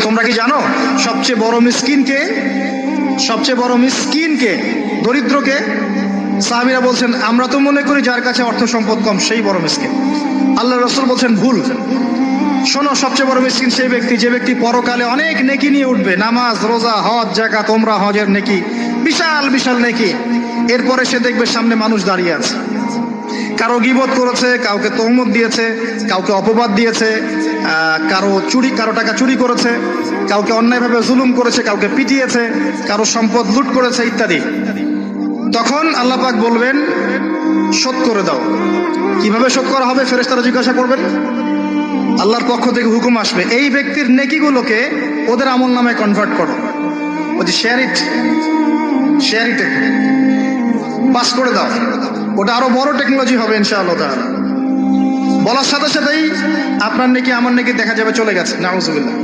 তোমরা কি জানো সবচেয়ে বড় মিসকিন কে? সবচেয়ে বড় মিসকিন কে? দরিদ্রকে? সাহাবীরা বলছেন আমরা তো মনে করি যার কাছে অর্থ সম্পদ কম সেই বড় মিসকিন। আল্লাহ রাসূল বলছেন ভুল। শোনো, সবচেয়ে বড় মিসকিন সেই ব্যক্তি যে ব্যক্তি পরকালে অনেক নেকি নিয়ে উঠবে, নামাজ, রোজা, হজ, যাকাত, উমরা, হজের নেকি, বিশাল বিশাল নেকি। এরপরে সে দেখবে সামনে মানুষ দাঁড়িয়ে আছে, কারো গীবত করেছে, কাউকে তহমত দিয়েছে, কাউকে অপবাদ দিয়েছে, কারো টাকা চুরি করেছে, কাউকে অন্যায়ভাবে জুলুম করেছে, কাউকে পিটিয়েছে, কারো সম্পদ লুট করেছে ইত্যাদি। তখন আল্লাহ পাক বলবেন শোধ করে দাও। কিভাবে শোধ করা হবে? ফেরেশতারা জিজ্ঞাসা করবেন, আল্লাহর পক্ষ থেকে হুকুম আসবে এই ব্যক্তির নেকিগুলোকে ওদের আমল নামে কনভার্ট করো, ওই শেয়ার ইট পাস করে দাও। ওটা আরো বড় টেকনোলজি হবে ইনশাআল্লাহ তাআলা। বলার সাথে সাথেই আপনার নেকি আমার নেকি দেখা যাবে চলে গেছে, নাউজুবিল্লাহ।